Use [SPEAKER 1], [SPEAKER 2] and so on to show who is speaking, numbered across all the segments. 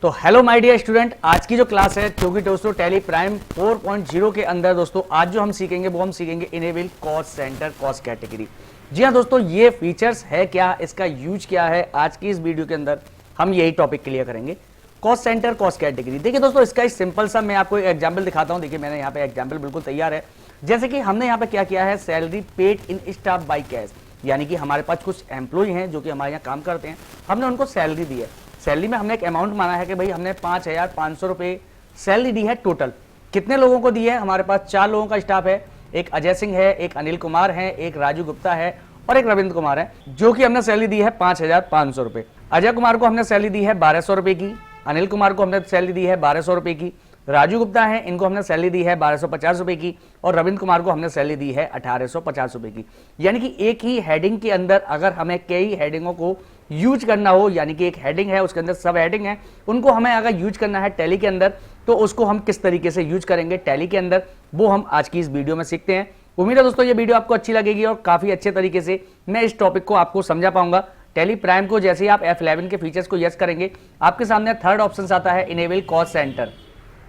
[SPEAKER 1] तो hello my dear student, आज की जो क्लास है क्योंकि दोस्तों टैली प्राइम 4.0 के अंदर दोस्तों आज जो हम सीखेंगे वो हम सीखेंगे enable cost centre cost category. जी हाँ दोस्तों, ये फीचर्स है क्या, इसका यूज क्या है, आज की इस वीडियो के अंदर हम यही टॉपिक क्लियर करेंगे। कॉस्ट सेंटर कॉस्ट कैटेगरी, देखिए दोस्तों इसका एक सिंपल सा मैं आपको एक एग्जाम्पल दिखाता हूँ। देखिए मैंने यहाँ पे एग्जाम्पल बिल्कुल तैयार है। जैसे कि हमने यहाँ पे क्या किया है, salary paid in staff by cash, यानी कि हमारे पास कुछ एम्प्लॉय हैं जो कि हमारे यहाँ काम करते हैं, हमने उनको सैलरी दी है। सैलरी में हमने एक अमाउंट माना है कि भाई हमने 5,500 रुपए सैलरी दी है। टोटल कितने लोगों को दी है, हमारे पास 4 लोगों का स्टाफ है। एक अजय सिंह है, एक अनिल कुमार है, एक राजू गुप्ता है और एक रविंद्र कुमार है, जो कि हमने सैलरी दी है 5,500 रुपए। अजय कुमार को हमने सैलरी दी है 1,200 रुपए की, अनिल कुमार को हमने सैलरी दी है 1,200 रुपए की, राजू गुप्ता है इनको हमने सैलरी दी है 1,250 रुपए की और रविंद्र कुमार को हमने सैलरी दी है 1,850 रुपए की। यानी कि एक ही हेडिंग के अंदर अगर हमें कई हेडिंगों को यूज करना हो, यानी कि एक हेडिंग है उसके अंदर सब हेडिंग है, उनको हमें अगर यूज करना है टैली के अंदर, तो उसको हम किस तरीके से यूज करेंगे टैली के अंदर, वो हम आज की इस वीडियो में सीखते हैं। उम्मीद है दोस्तों ये वीडियो आपको अच्छी लगेगी और काफी अच्छे तरीके से मैं इस टॉपिक को आपको समझा पाऊंगा। टैली प्राइम को जैसे ही आप F11 के फीचर्स को यस करेंगे, आपके सामने थर्ड ऑप्शन आता है इनेबल कॉस्ट सेंटर।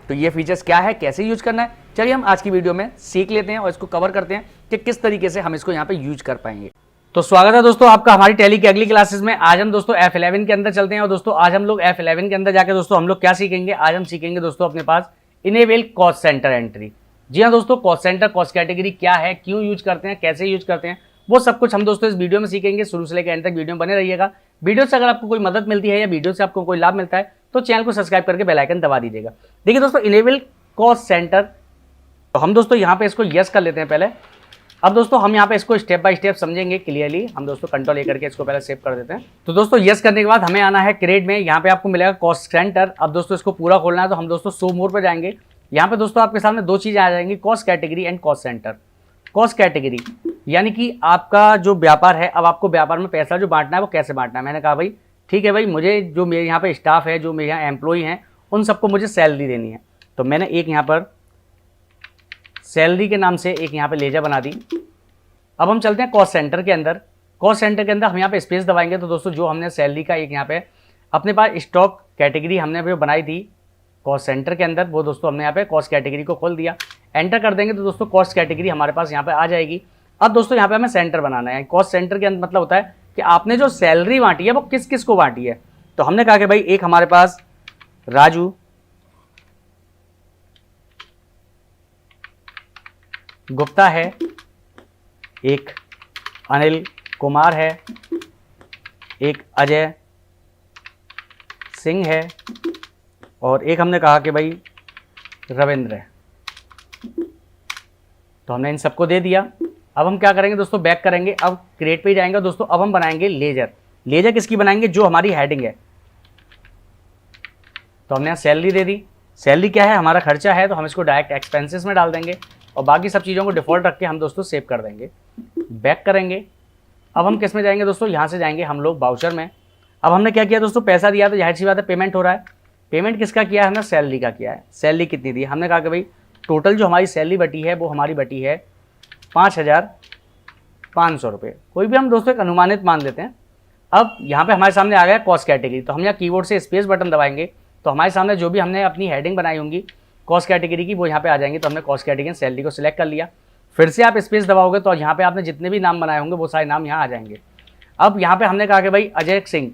[SPEAKER 1] तो ये फीचर्स क्या है, कैसे यूज करना है, चलिए हम आज की वीडियो में सीख लेते हैं और इसको कवर करते हैं कि किस तरीके से हम इसको यहाँ पे यूज कर पाएंगे। तो स्वागत है दोस्तों आपका हमारी टैली की अगली क्लासेस में। आज हम दोस्तों F11 के अंदर चलते हैं और दोस्तों आज हम लोग F11 के अंदर जाके दोस्तों हम लोग क्या सीखेंगे, आज हम सीखेंगे दोस्तों अपने पास इनेबल कॉस्ट सेंटर एंट्री। जी हाँ दोस्तों, कॉस्ट सेंटर कॉस्ट कैटेगरी क्या है, क्यों यूज करते हैं, कैसे यूज करते हैं, वो सब कुछ हम दोस्तों इस वीडियो में सीखेंगे। शुरू से लेकर एंड तक वीडियो में बने रहिएगा। वीडियो से अगर आपको कोई मदद मिलती है या वीडियो से आपको कोई लाभ मिलता है तो चैनल को सब्सक्राइब करके बेल आइकन दबा दीजिएगा। देखिए दोस्तों इनेबल कॉस्ट सेंटर, तो हम दोस्तों यहाँ पे इसको यस कर लेते हैं पहले। अब दोस्तों हम यहाँ पे इसको स्टेप बाय स्टेप समझेंगे क्लियरली। हम दोस्तों कंट्रोल ए करके इसको पहले सेव कर देते हैं। तो दोस्तों यस करने के बाद हमें आना है क्रेड में, यहाँ पे आपको मिलेगा कॉस्ट सेंटर। अब दोस्तों इसको पूरा खोलना है तो हम दोस्तों शो मोर पे जाएंगे। यहाँ पे दोस्तों आपके सामने दो चीजें आ जाएंगी, cost category and cost centre. Cost category यानी कि आपका जो व्यापार है, अब आपको व्यापार में पैसा जो बांटना है वो कैसे बांटना है। मैंने कहा भाई ठीक है भाई, मुझे जो मेरे यहाँ पे स्टाफ है, जो मेरे यहाँ एम्प्लॉय हैं, उन सबको मुझे सैलरी देनी है। तो मैंने एक यहाँ पर सैलरी के नाम से एक यहाँ पे लेजर बना दी। अब हम चलते हैं कॉस्ट सेंटर के अंदर। कॉस्ट सेंटर के अंदर हम यहाँ पे स्पेस दबाएंगे तो दोस्तों जो हमने सैलरी का एक यहाँ पे अपने पास स्टॉक कैटेगरी हमने भी बनाई थी कॉस्ट सेंटर के अंदर, वो दोस्तों हमने यहाँ पे कॉस्ट कैटेगरी को खोल दिया। एंटर कर देंगे तो दोस्तों कॉस्ट कैटेगरी हमारे पास यहाँ पे आ जाएगी। अब दोस्तों यहाँ पे हमें सेंटर बनाना है। कॉस्ट सेंटर के अंदर मतलब होता है कि आपने जो सैलरी बांटी है वो किस किस को बांटी है। तो हमने कहा कि भाई एक हमारे पास राजू, गुप्ता है, एक अनिल कुमार है, एक अजय सिंह है और एक हमने कहा कि भाई रविंद्र है। तो हमने इन सबको दे दिया। अब हम क्या करेंगे दोस्तों, बैक करेंगे। अब क्रिएट पे ही जाएंगे दोस्तों। अब हम बनाएंगे लेजर। लेजर किसकी बनाएंगे, जो हमारी हेडिंग है। तो हमने यहाँ सैलरी दे दी। सैलरी क्या है, हमारा खर्चा है, तो हम इसको डायरेक्ट एक्सपेंसेस में डाल देंगे और बाकी सब चीज़ों को डिफॉल्ट रख के हम दोस्तों सेव कर देंगे। बैक करेंगे। अब हम किस में जाएंगे दोस्तों, यहाँ से जाएंगे हम लोग वाउचर में। अब हमने क्या किया दोस्तों, पैसा दिया तो जाहिर सी बात है पेमेंट हो रहा है। पेमेंट किसका किया है, हमने सैलरी का किया है। सैलरी कितनी दी, हमने कहा कि भाई टोटल जो हमारी सैलरी बटी है वो हमारी बटी है 5,500 रुपये। कोई भी हम दोस्तों एक अनुमानित मान लेते हैं। अब यहाँ पे हमारे सामने आ गया कॉस्ट कैटेगरी। तो हम यहाँ कीबोर्ड से स्पेस बटन दबाएंगे तो हमारे सामने जो भी हमने अपनी हेडिंग बनाई होंगी कॉस्ट कैटेगरी की, वो यहाँ पे आ जाएंगे। तो हमने कॉस्ट कैटेगरी सैलरी को सिलेक्ट कर लिया। फिर से आप स्पेस दबाओगे तो यहाँ पे आपने जितने भी नाम बनाए होंगे वो सारे नाम यहाँ आ जाएंगे। अब यहाँ पे हमने कहा कि भाई अजय सिंह,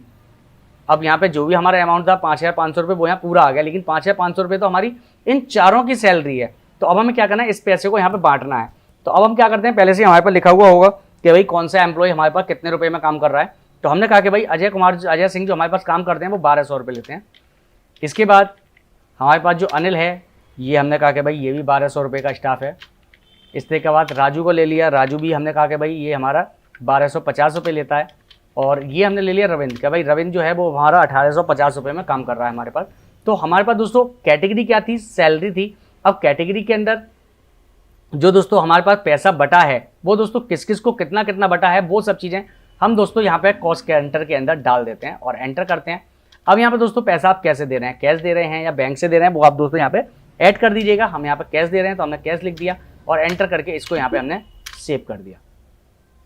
[SPEAKER 1] अब यहाँ पे जो भी हमारा अमाउंट था 5,500 रुपये वो यहाँ पूरा आ गया, लेकिन 5,500 रुपये तो हमारी इन चारों की सैलरी है। तो अब हमें क्या करना है, इस पैसे को यहाँ पे बांटना है। तो अब हम क्या करते हैं, पहले से हमारे पास लिखा हुआ होगा कि भाई कौन सा एम्प्लॉय हमारे पास कितने रुपए में काम कर रहा है। तो हमने कहा कि भाई अजय सिंह जो हमारे पास काम करते हैं वो 1,200 रुपये लेते हैं। इसके बाद हमारे पास जो अनिल है, ये हमने कहा कि भाई ये भी 1,200 रुपये का स्टाफ है। इसके बाद राजू को ले लिया। राजू भी हमने कहा कि भाई ये हमारा 1,250 रुपये लेता है। और ये हमने ले लिया रविंद्र का, भाई रविंद्र जो है वो हमारा 1,850 रुपये में काम कर रहा है हमारे पास। तो हमारे पास दोस्तों कैटेगरी क्या थी, सैलरी थी। अब कैटेगरी के अंदर जो दोस्तों हमारे पास पैसा बटा है वो दोस्तों किस किस को कितना कितना बटा है, वो सब चीज़ें हम दोस्तों यहाँ पे कॉस्ट सेंटर के अंदर डाल देते हैं और एंटर करते हैं। अब यहाँ पे दोस्तों पैसा आप कैसे दे रहे हैं, कैश दे रहे हैं या बैंक से दे रहे हैं, वो आप दोस्तों यहाँ पे ऐड कर दीजिएगा। हम यहाँ पे कैश दे रहे हैं तो हमने कैश लिख दिया और एंटर करके इसको यहाँ पे हमने सेव कर दिया।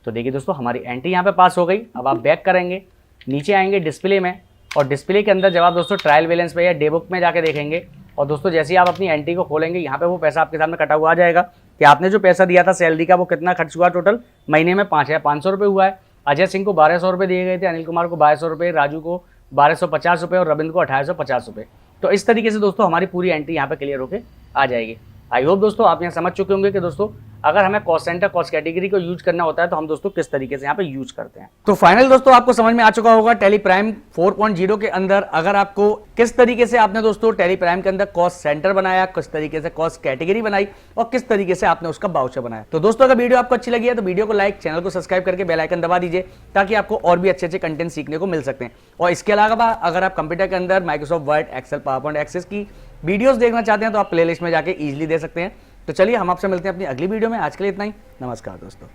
[SPEAKER 1] तो देखिए दोस्तों हमारी एंट्री यहाँ पे पास हो गई। अब आप बैक करेंगे, नीचे आएंगे डिस्प्ले में और डिस्प्ले के अंदर जब आप दोस्तों ट्रायल बैलेंस पे या डे बुक में जाके देखेंगे और दोस्तों जैसे ही आप अपनी एंट्री को खोलेंगे यहाँ पे वो पैसा आपके सामने कटा हुआ आ जाएगा कि आपने जो पैसा दिया था सैलरी का वो कितना खर्च हुआ टोटल महीने में 5,500 रुपये हुआ है। अजय सिंह को 1,200 रुपये दिए गए थे, अनिल कुमार को 1,200 रुपये, राजू को 1,250 रुपये और रविंद्र को 1,850 रुपये। तो इस तरीके से दोस्तों हमारी पूरी एंट्री यहाँ पे क्लियर होकर आ जाएगी। आई होप दोस्तों आप यहाँ समझ चुके होंगे कि दोस्तों अगर हमें कॉस्ट सेंटर कॉस्ट कैटेगरी को यूज करना होता है तो हम दोस्तों किस तरीके से यहाँ पे यूज करते हैं। तो फाइनल दोस्तों आपको समझ में आ चुका होगा टैली प्राइम 4.0 के अंदर अगर आपको किस तरीके से आपने दोस्तों टैली प्राइम के अंदर कॉस्ट सेंटर बनाया, किस तरीके से कॉस्ट कैटेगरी बनाई और किस तरीके से आपने उसका बाउचर बनाया। तो दोस्तों अगर वीडियो आपको अच्छी लगी है तो वीडियो को लाइक, चैनल को सब्सक्राइब करके बेल आइकन दबा दीजिए ताकि आपको और भी अच्छे अच्छे कंटेंट सीखने को मिल सकते हैं। और इसके अलावा अगर आप कंप्यूटर के अंदर Microsoft Word, Excel, PowerPoint, Access की वीडियोस देखना चाहते हैं तो आप प्लेलिस्ट में जाके इजीली दे सकते हैं। तो चलिए हम आपसे मिलते हैं अपनी अगली वीडियो में। आज के लिए इतना ही। नमस्कार दोस्तों।